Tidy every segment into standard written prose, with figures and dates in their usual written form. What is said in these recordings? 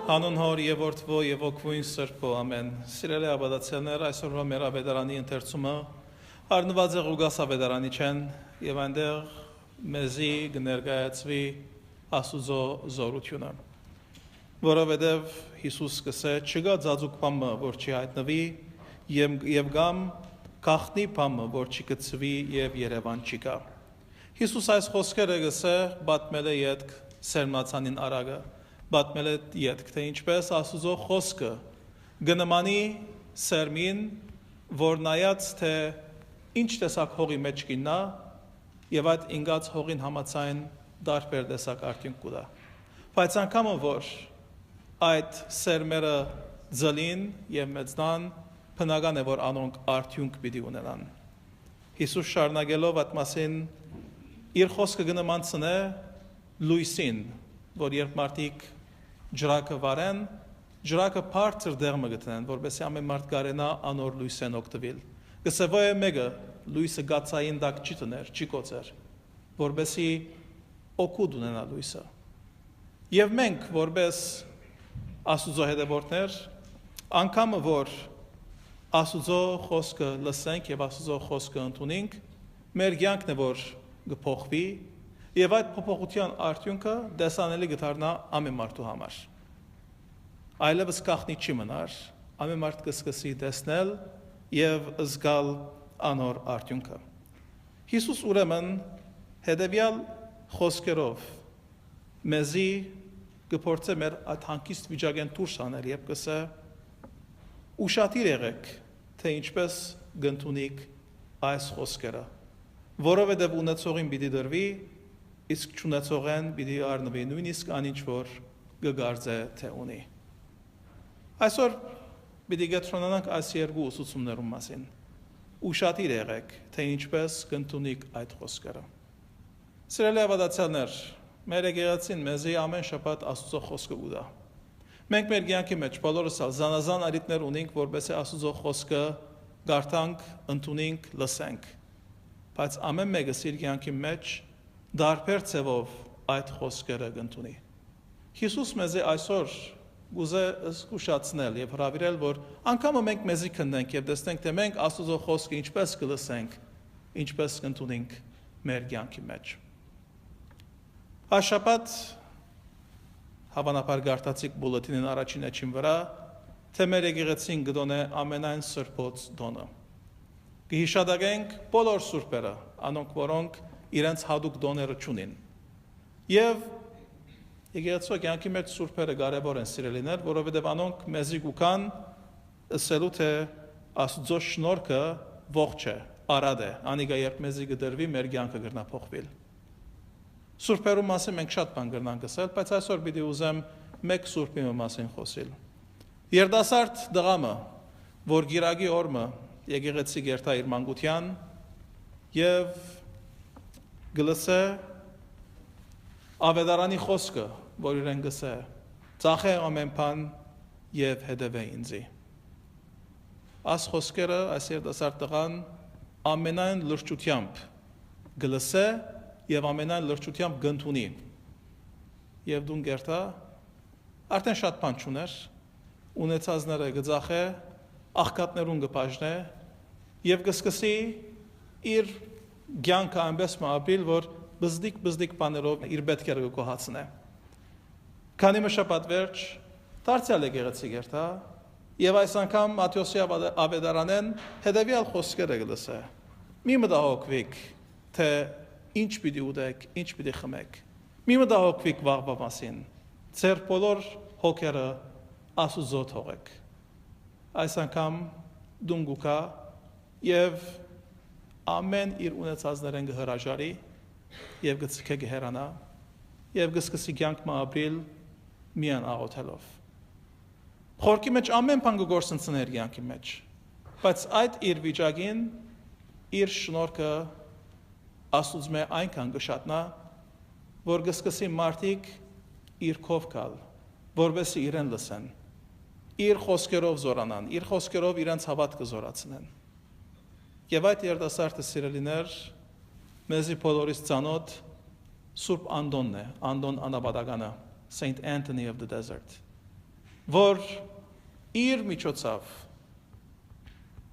Հանուն Հոր եւ Որդվո եւ Ոգվույն Սրբո, ամեն։ Սիրելի աբադացիաներ, այսօրվա մեր ավետարանի ընթերցումը առնված է Ղուգաս ավետարանիչեն եւ այնտեղ մեզի կներկայացվի Աստուծո զորությունը, որովհետեւ Հիսուս սկսե չկա ծածուկ բամը, որ չի հայտնվի եւ գամ գախնի բամը, որ չի գծվի եւ Երևան չի գա։ Հիսուս այս խոսքերը գսե բատմել է յետք սերմնացանին արագը, բատմել է յետք, թե ինչպես Աստուծո խոսքը գնմանի սերմին, որ նայած թե ինչ տեսակ հողի մեջ կինա եւ այդ ինգած հողին համաձայն դարբեր տեսակ արդյունք կուտա։ Բայց անգամ որ այդ սերմերը ձլին եւ մեծնան, բնական է որ անոնք արդյունք պիտի ունենան։ Հիսուս շարունակելով այդ մասին իր խոսքը գնմանցնե լույսին, որ երբ մարդիկ ջրակը վարեն, ջրակը բարձր դեղը գտնեն, որովհետեւ ամեն մարդ կարենա անոր լույսեն օգտվել։ Գսեվո է մեկը լույսը գացային դակ չի տներ, չի կոծեր, որովհետեւ օգուտ ունենա լույսը։ Եվ մենք որպես Աստուծո հետևորդներ, անգամ որ Աստուծո խոսքը լսենք եւ Աստուծո խոսքը ընդունենք, մեր կյանքն է որ կփոխվի եւ այդ փոփոխության արդյունքը դեսանելի կդառնա ամեն մարդու համար։ Այլևս գախնի չի մնար, ամեն մարդ կսկսի տեսնել եւ զգալ անոր արդյունքը։ Հիսուս ուրեմն հետեւյալ խոսքերով մեզի կփորձե մեր այդ հանգիստ վիճակեն դուրս անել եւ կսե ուշադիր եղեք, թե ինչպես գտնունիք այս խոսքերը, որովհետեւ ունեցողին պիտի դրվի, իսկ չունեցողեն պիտի առնվի նույնիսկ անինչ որ կգարձե թե ունի։ Այսօր պիտի գետրոնանանք այս երկու ուսուցումներում մասին։ Ուշադիր եղեք, թե ինչպես գտնունիք այդ խոսքերը։ Սիրելի ավադացիաներ, մեր եկեղեցին մեզի ամեն շաբաթ Աստծո խոսքը ուտա։ Մենք մեր կյանքի մեջ բոլորս զանազան արիտներ ունենք, որպեսզի Աստծո խոսքը գարտանք, ընդունենք, լսենք։ Բայց ամեն մեկը իր կյանքի մեջ դարբեր ձևով այդ խոսքերը կընդունի։ Հիսուս մեզ այսօր գուզե զգուշացնել եւ հրավիրել, որ անգամ մենք մեզի քննենք եւ տեսնենք, թե մենք Աստծո խոսքը ինչպես կլսենք, ինչպես կընդունենք մեր կյանքի մեջ։ Այս շաբաթ հավանաբար գարտացիք բուլետինին առաջին էջին վրա, թե մեր եկեղեցին գտոնե ամենայն սրբոց դոնը։ Կհիշադակենք բոլոր սուրբերը, անոնք որոնք իրենց հadouk դոները չունին։ Եվ եկեղեցու կյանքի մեջ սուրբերը կարևոր են սիրելիներ, որովհետև անոնք մեզի գուքան ասելու թե Աստծո շնորհքը ողջ է, արադ է, անիկա երբ մեզի կդրվի, մեր կյանքը կգրնա փոխվել։ Սուրբերու մասին մենք շատ բան կրնանք ասել, բայց այսօր պիտի ուզեմ մեկ սուրբի մասին խոսել։ Երդասարդ դղամը, որ գիրագի օրը եկեղեցի գերտա իր մանկության եւ գլսե ավետարանի խոսքը, որ իրեն գսե, ծախե ամեն բան եւ հետևե ինձի։ Այս խոսքերը այս երդասարդ տղան ամենայն լրջությամբ գլսե եւ ամենայն լրջությամբ գնդունի։ Եվ դուն գերտա արդեն շատ բան չուներ, ունեցածները գծախե, աղքատներուն կբաժնե եւ կսկսի իր կյանքը այնպես ապրել, որ բզդիկ բաներով իր պետքերը կգոհացնե։ Քանի մշապատ վերջ դարձյալ եկեղեցի գերտա եւ այս անգամ Մատթեոսի ավետարանեն հետեւյալ խոսքերը գլսե։ Մի մտահոգվեք, թե ինչ պիտի ուտեք, ինչ պիտի խմեք։ Մի մտահոգվեք վաղվա մասին։ Ձեր բոլոր հոգերը Աստուծո թողեք։ Այս անգամ դուն գուքա եւ ամեն իր ունեցածներեն կհրաժարի եւ կցկե կհերանա եւ կսկսի կյանք ապրել միան աղոթելով։ Խորքի մեջ ամեն բան կգործընծներ կյանքի մեջ, բայց այդ իր վիճակին իր շնորհքը Աստուծո այնքան կշատնա, որ կսկսի մարդիկ իր քով գալ, որովհետեւ իրեն լսեն, իր խոսքերով զորանան, իր խոսքերով իրենց հավատքը զորացնեն։ Եվ այդ երդասարտը սիրելիներ, մեզի բոլորիս ծանոթ Սուրբ Անդոնն է, Անդոն անաբադականը, Saint Anthony of the Desert։ որ իր միջոցով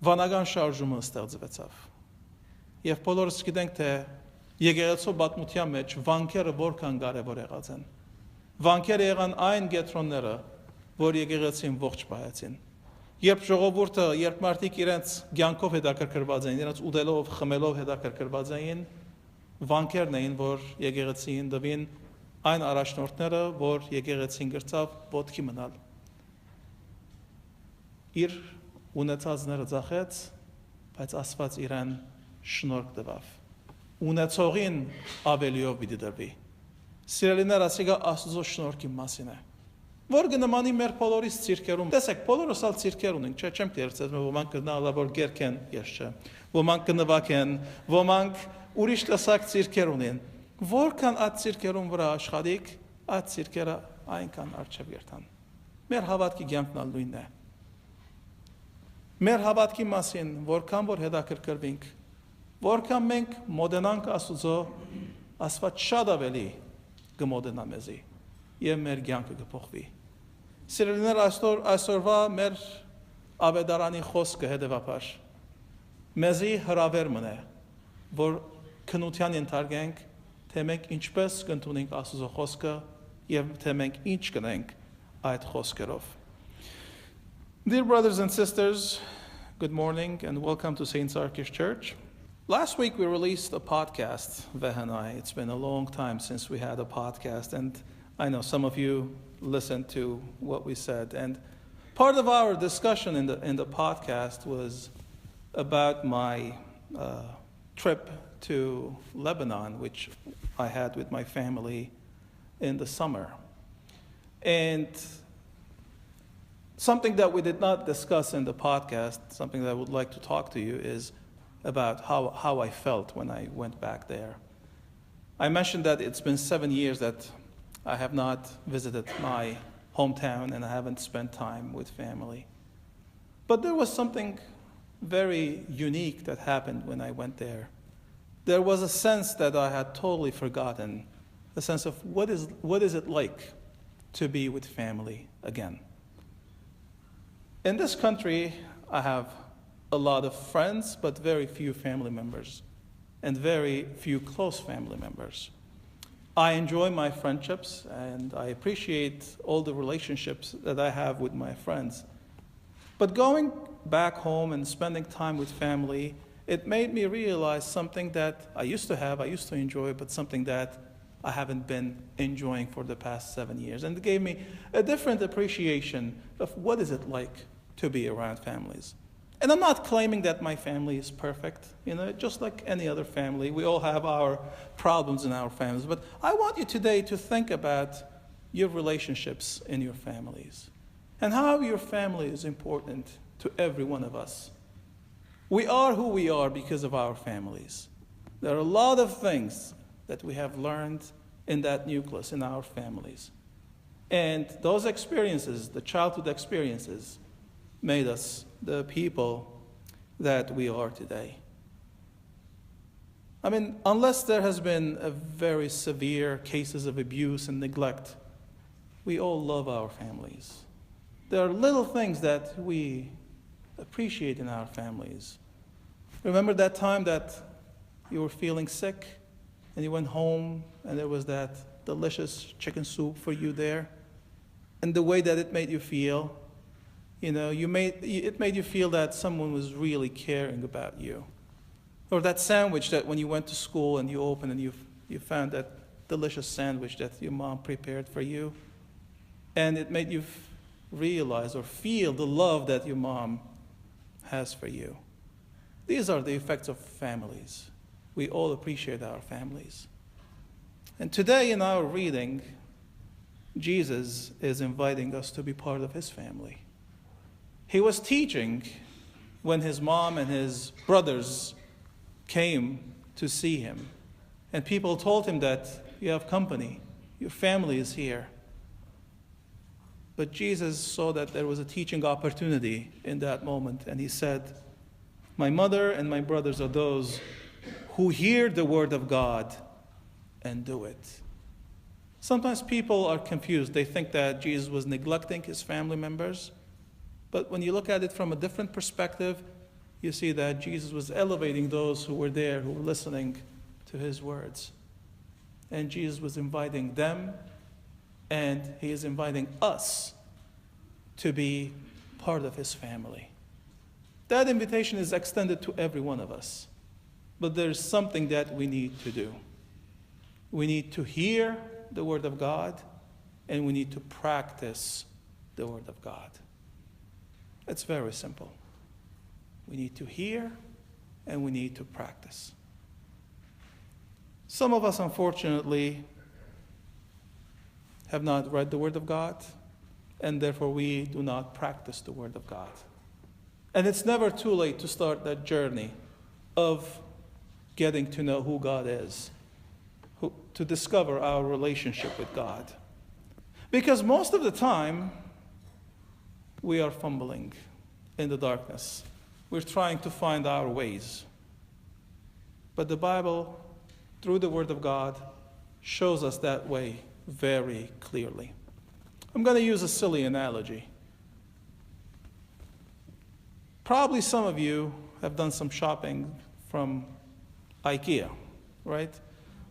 վանական շարժումը ստեղծվեցավ։ Եվ բոլորս գիտենք, թե եկեղեցու պատմության մեջ վանքերը որքան կարևոր եղած են։ Վանքերը եղան այն կետրոնները, որ եկեղեցին ողջ պահեցին։ Երբ ժողովուրդը, երբ մարդիկ իրենց կյանքով հետաքրքրված էին, իրենց ուտելով, խմելով հետաքրքրված էին, վանքերն էին, որ եկեղեցին տվին այն առաջնորդները, որ եկեղեցին գրծավ ոտքի մնալ։ Իր ունեցածները ծախեց, բայց Աստված իրեն շնորհք տվավ։ Ունեցողին ավելիով պիտի տրվի։ Սիրելիներ, ասիկա Աստծո շնորհքի մասին է, որ կնմանի մեր բոլորիս ցիրկերում։ Տեսեք, բոլորս ալ ցիրկեր ունենք, չէ՞, չեմ դերցել, ոմանք կնալավոր գերքեն, ես չէ։ Ոմանք կնվակեն, ոմանք ուրիշ տեսակ ցիրկեր ունեն։ Որքան այդ ցիրկերում վրա աշխատիկ, այդ ցիրկերը այնքան արժև երթան։ Մեր հավատքի կյանքն ալ նույնն է։ Մեր հավատքի մասին, որքան որ հետաքրքրվենք, որքան մենք մոդենանք Աստծո, Աստված շատ ավելի կմոդենա մեզի եւ մեր կյանքը կփոխվի։ Սիրելիներ, այսօրվա մեր ավետարանի խոսքը հետևաբար մեզի հրավեր մնե, որ քննության ենթարկենք, թե մենք ինչպես կընդունենք Աստծո խոսքը եւ թե մենք ինչ կնենք այդ խոսքերով։ Dear brothers and sisters, good morning and welcome to St. Sarkis Church. Last week we released a podcast, Veh and I. It's been a long time since we had a podcast, and I know some of you listened to what we said. And part of our discussion in the podcast was about my trip to Lebanon, which I had with my family in the summer. And something that we did not discuss in the podcast, something that I would like to talk to you is about how I felt when I went back there. I mentioned that it's been 7 years that I have not visited my hometown and I haven't spent time with family. But there was something very unique that happened when I went there. There was a sense that I had totally forgotten, a sense of what is it like to be with family again. In this country, I have a lot of friends, but very few family members, and very few close family members. I enjoy my friendships, and I appreciate all the relationships that I have with my friends. But going back home and spending time with family, it made me realize something that I used to enjoy, but something that I haven't been enjoying for the past 7 years. And it gave me a different appreciation of what is it like to be around families. And I'm not claiming that my family is perfect, just like any other family. We all have our problems in our families. But I want you today to think about your relationships in your families and how your family is important to every one of us. We are who we are because of our families. There are a lot of things that we have learned in that nucleus, in our families. And those experiences, the childhood experiences, made us the people that we are today. I mean, unless there has been a very severe cases of abuse and neglect, we all love our families. There are little things that we appreciate in our families. Remember that time that you were feeling sick and you went home and there was that delicious chicken soup for you there? And the way that it made you feel, it made you feel that someone was really caring about you. Or that sandwich that when you went to school and you opened and you found that delicious sandwich that your mom prepared for you. And it made you realize or feel the love that your mom has for you. These are the effects of families. We all appreciate our families. And today in our reading, Jesus is inviting us to be part of his family. He was teaching when his mom and his brothers came to see him. And people told him that you have company, your family is here. But Jesus saw that there was a teaching opportunity in that moment, and he said, my mother and my brothers are those who hear the word of God and do it. Sometimes people are confused. They think that Jesus was neglecting his family members. But when you look at it from a different perspective, you see that Jesus was elevating those who were there, who were listening to his words. And Jesus was inviting them, and he is inviting us to be part of his family. That invitation is extended to every one of us. But there's something that we need to do. We need to hear the word of God, and we need to practice the word of God. It's very simple. We need to hear, and we need to practice. Some of us, unfortunately, have not read the word of God, and therefore we do not practice the word of God. And it's never too late to start that journey of getting to know who God is, to discover our relationship with God. Because most of the time, we are fumbling in the darkness. We're trying to find our ways. But the Bible, through the Word of God, shows us that way very clearly. I'm going to use a silly analogy. Probably some of you have done some shopping from IKEA, right?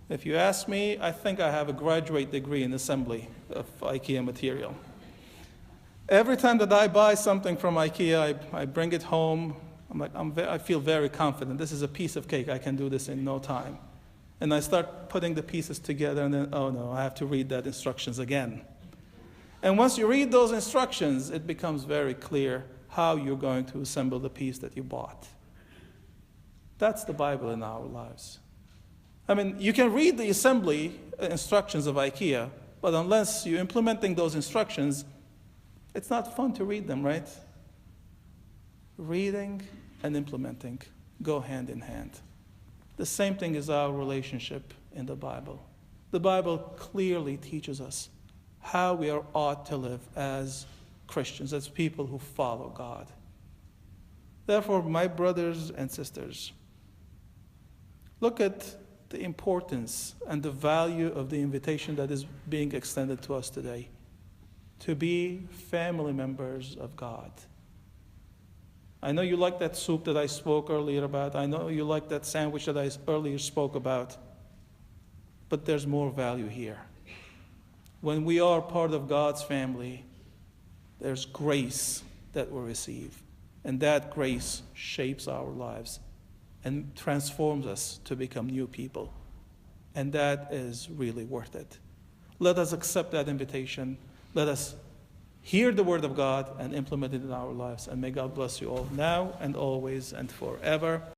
If you ask me, I think I have a graduate degree in assembly of IKEA material. Every time that I buy something from IKEA, I bring it home. I feel very confident. This is a piece of cake. I can do this in no time. And I start putting the pieces together, and then, oh no, I have to read that instructions again. And once you read those instructions, it becomes very clear how you're going to assemble the piece that you bought. That's the Bible in our lives. I mean, you can read the assembly instructions of IKEA, but unless you're implementing those instructions, it's not fun to read them, right? Reading and implementing go hand in hand. The same thing is our relationship in the Bible. The Bible clearly teaches us how we ought to live as Christians, as people who follow God. Therefore, my brothers and sisters, look at the importance and the value of the invitation that is being extended to us today, to be family members of God. I know you like that soup that I spoke earlier about. I know you like that sandwich that I earlier spoke about. But there's more value here. When we are part of God's family, there's grace that we receive. And that grace shapes our lives and transforms us to become new people. And that is really worth it. Let us accept that invitation. Let us hear the word of God and implement it in our lives. And may God bless you all now and always and forever.